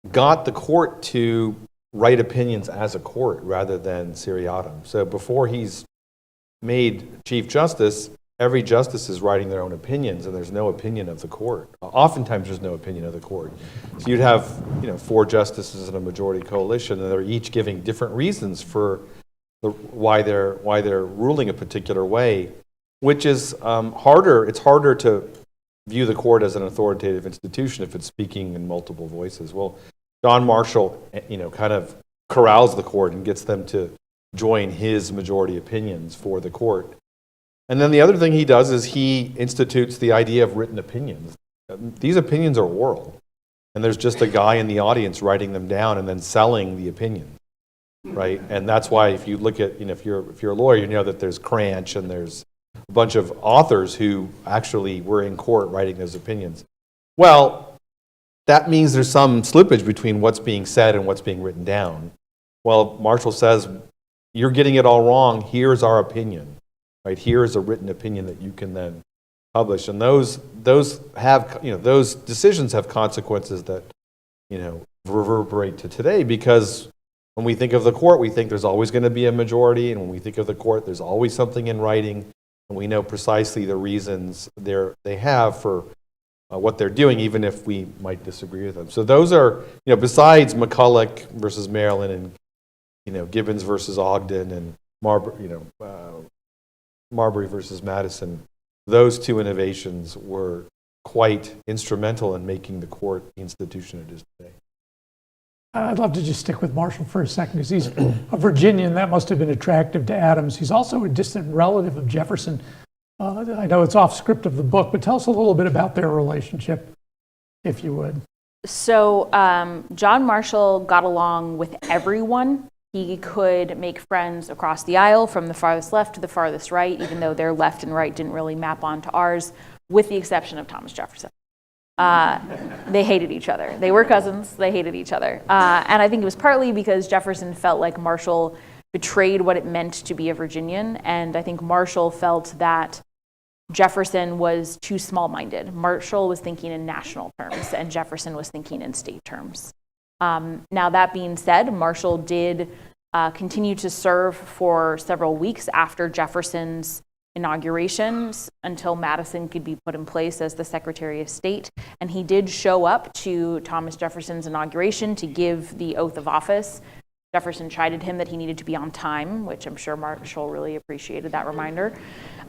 C: got the court to write opinions as a court rather than seriatim. So before he's made Chief Justice, every justice is writing their own opinions, and there's no opinion of the court. Oftentimes, there's no opinion of the court. So you'd have, 4 justices in a majority coalition, and they're each giving different reasons for why they're ruling a particular way, which is harder. It's harder to view the court as an authoritative institution if it's speaking in multiple voices. Well, John Marshall, kind of corrals the court and gets them to join his majority opinions for the court. And then the other thing he does is he institutes the idea of written opinions. These opinions are oral, and there's just a guy in the audience writing them down and then selling the opinion, right? And that's why if you look at, if you're a lawyer, you know that there's Cranch and there's a bunch of authors who actually were in court writing those opinions. Well, that means there's some slippage between what's being said and what's being written down. Well, Marshall says, you're getting it all wrong. Here's our opinion. Right, here is a written opinion that you can then publish, and those have those decisions have consequences that reverberate to today, because when we think of the court, we think there's always going to be a majority, and when we think of the court, there's always something in writing, and we know precisely the reasons they have for what they're doing, even if we might disagree with them. So those are, besides McCulloch versus Maryland and, Gibbons versus Ogden and Marbury versus Madison, those two innovations were quite instrumental in making the court the institution it is today.
A: I'd love to just stick with Marshall for a second, because he's a Virginian. That must have been attractive to Adams. He's also a distant relative of Jefferson. I know it's off script of the book, but tell us a little bit about their relationship, if you would.
B: So John Marshall got along with everyone. He could make friends across the aisle from the farthest left to the farthest right, even though their left and right didn't really map onto ours, with the exception of Thomas Jefferson. They hated each other. They were cousins. They hated each other. And I think it was partly because Jefferson felt like Marshall betrayed what it meant to be a Virginian. And I think Marshall felt that Jefferson was too small-minded. Marshall was thinking in national terms, and Jefferson was thinking in state terms. Now, that being said, Marshall did continue to serve for several weeks after Jefferson's inaugurations until Madison could be put in place as the Secretary of State. And he did show up to Thomas Jefferson's inauguration to give the oath of office. Jefferson chided him that he needed to be on time, which I'm sure Marshall really appreciated that reminder.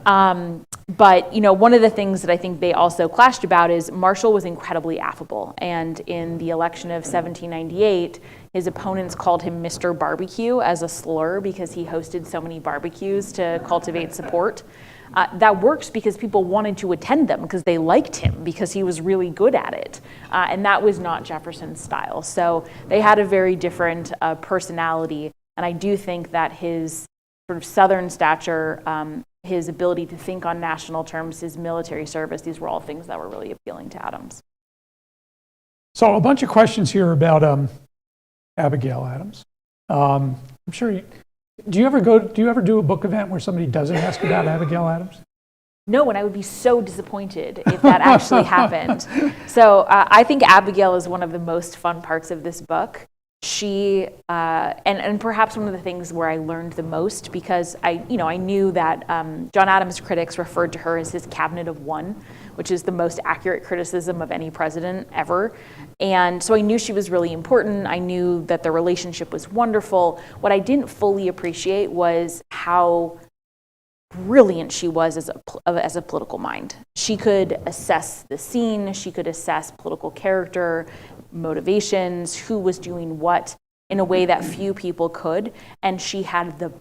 B: But one of the things that I think they also clashed about is Marshall was incredibly affable. And in the election of 1798, his opponents called him Mr. Barbecue as a slur because he hosted so many barbecues to cultivate support. That works because people wanted to attend them because they liked him, because he was really good at it. And that was not Jefferson's style. So they had a very different personality. And I do think that his sort of Southern stature, his ability to think on national terms, his military service, these were all things that were really appealing to Adams.
A: So a bunch of questions here about Abigail Adams. I'm sure do you ever do a book event where somebody doesn't ask about Abigail Adams?
B: No, and I would be so disappointed if that actually happened. So I think Abigail is one of the most fun parts of this book. She, and perhaps one of the things where I learned the most, because I knew that John Adams critics referred to her as his cabinet of one, which is the most accurate criticism of any president ever. And so I knew she was really important. I knew that the relationship was wonderful. What I didn't fully appreciate was how brilliant she was as a political mind. She could assess the scene. She could assess political character, motivations, who was doing what, in a way that few people could. And she had the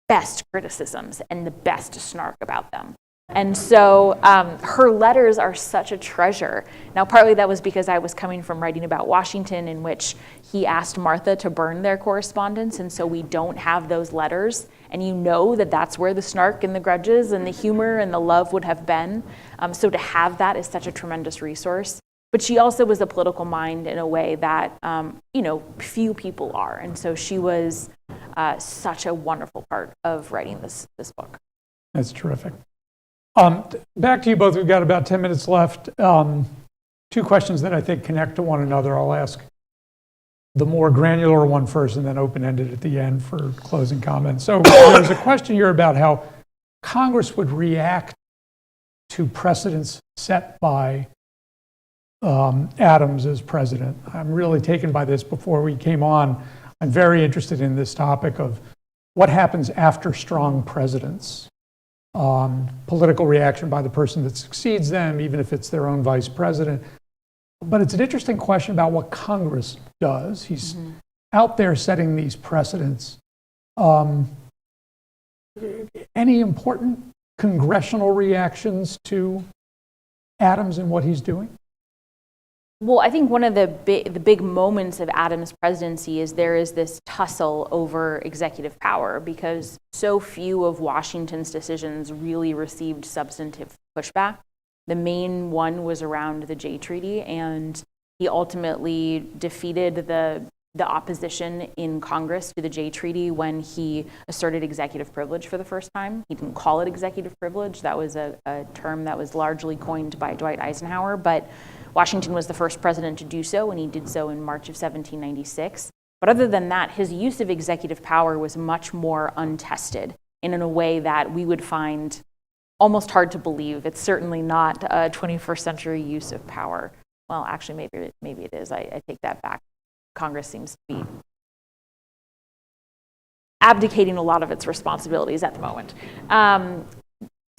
B: best criticisms and the best snark about them. And so her letters are such a treasure. Now, partly that was because I was coming from writing about Washington, in which he asked Martha to burn their correspondence, and so we don't have those letters. And that's where the snark and the grudges and the humor and the love would have been. So to have that is such a tremendous resource. But she also was a political mind in a way that, few people are. And so she was such a wonderful part of writing this book.
A: That's terrific. Back to you both. We've got about 10 minutes left. Two questions that I think connect to one another. I'll ask the more granular one first and then open-ended at the end for closing comments. So there's a question here about how Congress would react to precedents set by Adams as president. I'm really taken by this. Before we came on, I'm very interested in this topic of what happens after strong presidents. Political reaction by the person that succeeds them, even if it's their own vice president. But it's an interesting question about what Congress does. He's out there setting these precedents. Any important congressional reactions to Adams and what he's doing?
B: Well, I think one of the big moments of Adams' presidency is there is this tussle over executive power, because so few of Washington's decisions really received substantive pushback. The main one was around the Jay Treaty, and he ultimately defeated the opposition in Congress to the Jay Treaty when he asserted executive privilege for the first time. He didn't call it executive privilege. That was a term that was largely coined by Dwight Eisenhower, but Washington was the first president to do so, and he did so in March of 1796. But other than that, his use of executive power was much more untested, and in a way that we would find almost hard to believe. It's certainly not a 21st century use of power. Well, actually, maybe it is. I take that back. Congress seems to be abdicating a lot of its responsibilities at the moment.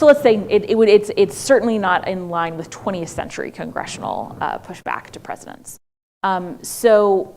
B: So let's say it's certainly not in line with 20th century congressional pushback to presidents. So,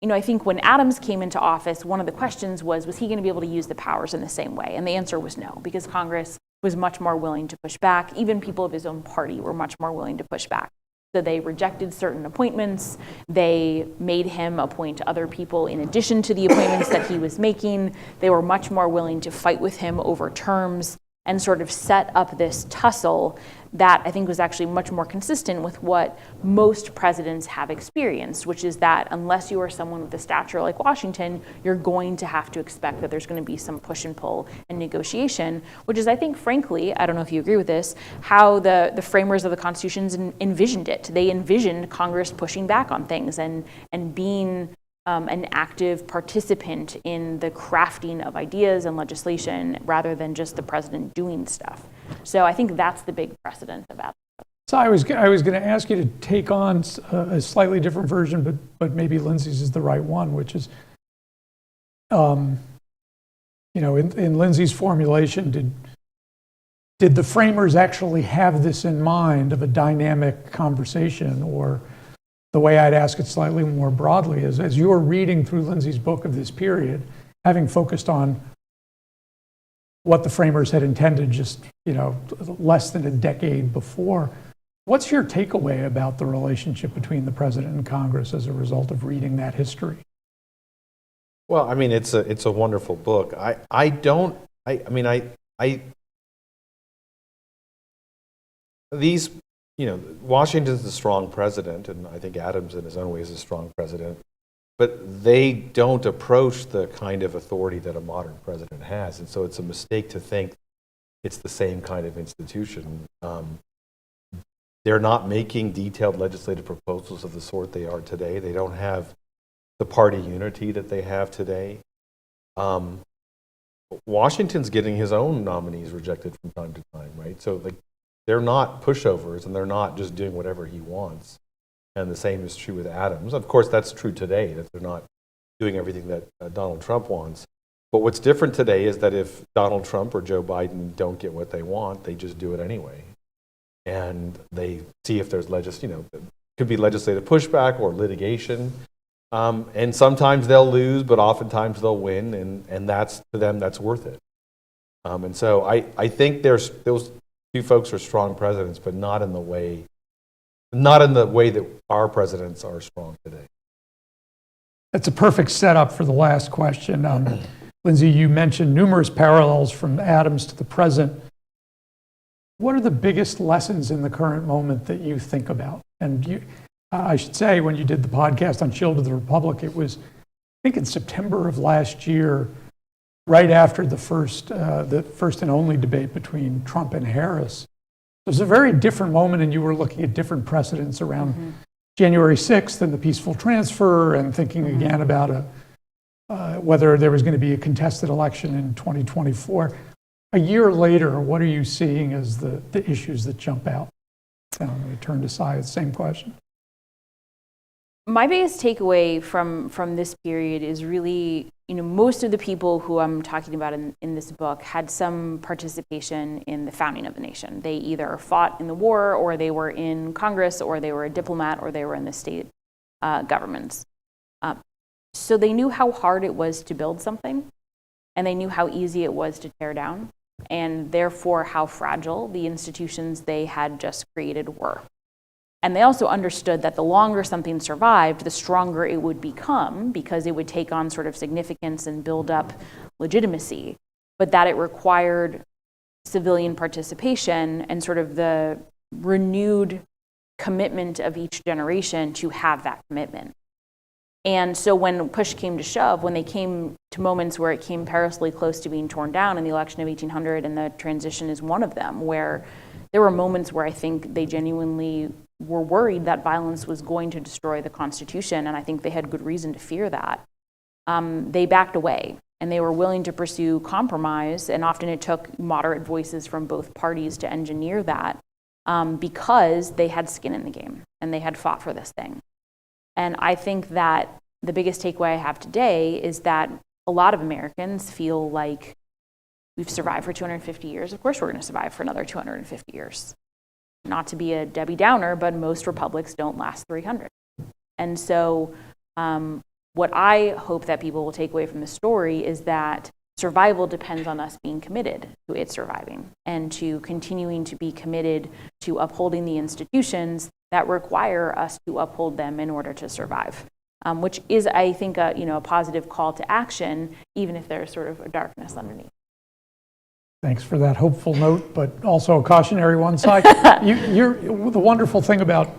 B: I think when Adams came into office, one of the questions was he going to be able to use the powers in the same way? And the answer was no, because Congress was much more willing to push back. Even people of his own party were much more willing to push back. So they rejected certain appointments. They made him appoint other people in addition to the appointments that he was making. They were much more willing to fight with him over terms and sort of set up this tussle that I think was actually much more consistent with what most presidents have experienced, which is that unless you are someone with a stature like Washington, you're going to have to expect that there's going to be some push and pull and negotiation, which is, I think, frankly, I don't know if you agree with this, how the framers of the Constitution envisioned it. They envisioned Congress pushing back on things and being an active participant in the crafting of ideas and legislation rather than just the president doing stuff. So I think that's the big precedent about it.
A: So I was going to ask you to take on a slightly different version, but maybe Lindsay's is the right one, which is, in Lindsay's formulation, did the framers actually have this in mind of a dynamic conversation? Or the way I'd ask it slightly more broadly is, as you're reading through Lindsay's book of this period, having focused on what the framers had intended just, less than a decade before, what's your takeaway about the relationship between the president and Congress as a result of reading that history?
C: Well, I mean, it's a wonderful book. Washington's a strong president, and I think Adams in his own way is a strong president, but they don't approach the kind of authority that a modern president has. And so it's a mistake to think it's the same kind of institution. They're not making detailed legislative proposals of the sort they are today. They don't have the party unity that they have today. Washington's getting his own nominees rejected from time to time, right? So they're not pushovers, and they're not just doing whatever he wants. And the same is true with Adams. Of course, that's true today, that they're not doing everything that Donald Trump wants. But what's different today is that if Donald Trump or Joe Biden don't get what they want, they just do it anyway. And they see if there's could be legislative pushback or litigation. And sometimes they'll lose, but oftentimes they'll win, and that's, to them, that's worth it. And so I think those two folks are strong presidents, but not in the way that our presidents are strong today.
A: That's a perfect setup for the last question. Lindsay, you mentioned numerous parallels from Adams to the present. What are the biggest lessons in the current moment that you think about? And I should say, when you did the podcast on Shield of the Republic, it was, I think, in September of last year, right after the first and only debate between Trump and Harris. It was a very different moment, and you were looking at different precedents around January 6th and the peaceful transfer, and thinking again about whether there was going to be a contested election in 2024. A year later, what are you seeing as the issues that jump out? And I'm going to turn to Sai, the same question.
B: My biggest takeaway from this period is really, most of the people who I'm talking about in this book had some participation in the founding of the nation. They either fought in the war, or they were in Congress, or they were a diplomat, or they were in the state governments. So they knew how hard it was to build something, and they knew how easy it was to tear down, and therefore how fragile the institutions they had just created were. And they also understood that the longer something survived, the stronger it would become, because it would take on sort of significance and build up legitimacy, but that it required civilian participation and sort of the renewed commitment of each generation to have that commitment. And so when push came to shove, when they came to moments where it came perilously close to being torn down, in the election of 1800, and the transition is one of them, where there were moments where I think they genuinely were worried that violence was going to destroy the Constitution, and I think they had good reason to fear that. They backed away. and they were willing to pursue compromise, and often it took moderate voices from both parties to engineer that, because they had skin in the game and they had fought for this thing. And I think that the biggest takeaway I have today is that a lot of Americans feel like we've survived for 250 years. Of course we're going to survive for another 250 years. Not to be a Debbie Downer, but most republics don't last 300. And so what I hope that people will take away from the story is that survival depends on us being committed to it surviving and to continuing to be committed to upholding the institutions that require us to uphold them in order to survive, which is, I think, a positive call to action, even if there's sort of a darkness underneath.
A: Thanks for that hopeful note, but also a cautionary one. So the wonderful thing about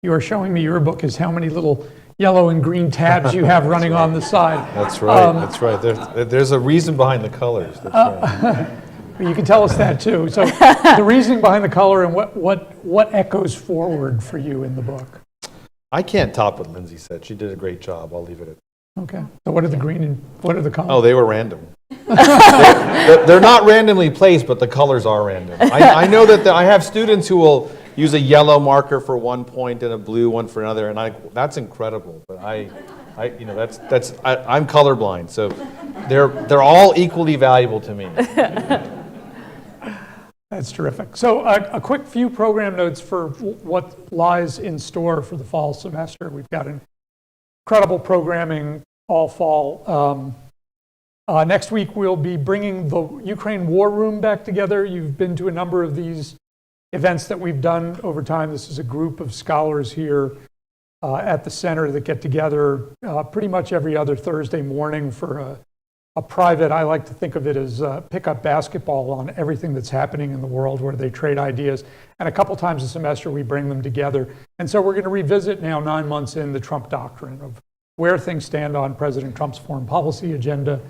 A: you are showing me your book is how many little yellow and green tabs you have running on the side.
C: That's right. That's right. There's a reason behind the colors. That's right.
A: You can tell us that too. So the reasoning behind the color and what echoes forward for you in the book.
C: I can't top what Lindsay said. She did a great job. I'll leave it at that.
A: Okay. So what are the green and what are the colors?
C: Oh, they were random. They're not randomly placed, but the colors are random. I know that I have students who will use a yellow marker for one point and a blue one for another, and that's incredible. But I'm colorblind, so they're all equally valuable to me.
A: That's terrific. So a quick few program notes for what lies in store for the fall semester. We've got incredible programming all fall. Next week, we'll be bringing the Ukraine War Room back together. You've been to a number of these events that we've done over time. This is a group of scholars here at the center that get together pretty much every other Thursday morning for a private, I like to think of it as pick-up basketball on everything that's happening in the world, where they trade ideas. And a couple times a semester, we bring them together. And so we're going to revisit now, 9 months in, the Trump doctrine of where things stand on President Trump's foreign policy agenda.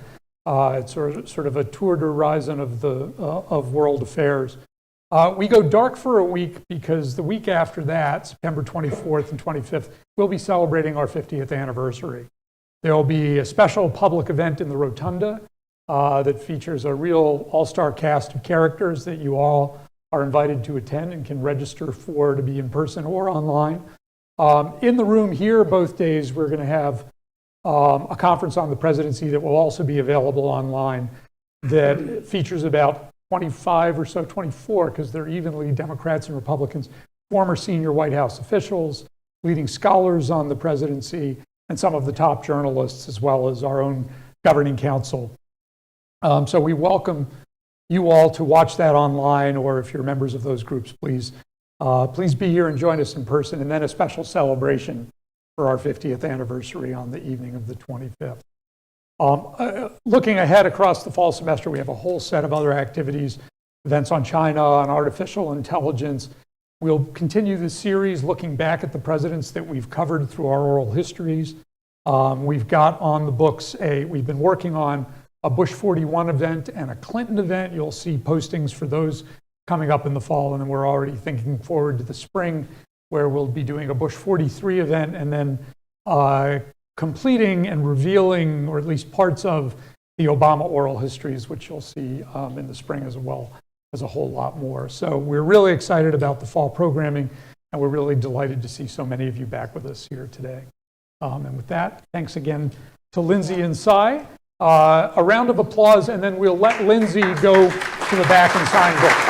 A: It's sort of a tour d'horizon of world affairs. We go dark for a week because the week after that, September 24th and 25th, we'll be celebrating our 50th anniversary. There will be a special public event in the Rotunda that features a real all-star cast of characters that you all are invited to attend and can register for to be in person or online. In the room here both days, we're going to have a conference on the presidency that will also be available online that features about 25 or so, 24, because they're evenly Democrats and Republicans, former senior White House officials, leading scholars on the presidency, and some of the top journalists, as well as our own governing council. So we welcome you all to watch that online, or if you're members of those groups, please be here and join us in person, and then a special celebration for our 50th anniversary on the evening of the 25th. Looking ahead across the fall semester, we have a whole set of other activities, events on China, on artificial intelligence. We'll continue the series looking back at the presidents that we've covered through our oral histories. We've got on the books we've been working on a Bush 41 event and a Clinton event. You'll see postings for those coming up in the fall, and then we're already thinking forward to the spring, where we'll be doing a Bush 43 event and then completing and revealing, or at least parts of, the Obama oral histories, which you'll see in the spring as well as a whole lot more. So we're really excited about the fall programming, and we're really delighted to see so many of you back with us here today. And with that, thanks again to Lindsay and Cy. A round of applause, and then we'll let Lindsay go to the back and sign books.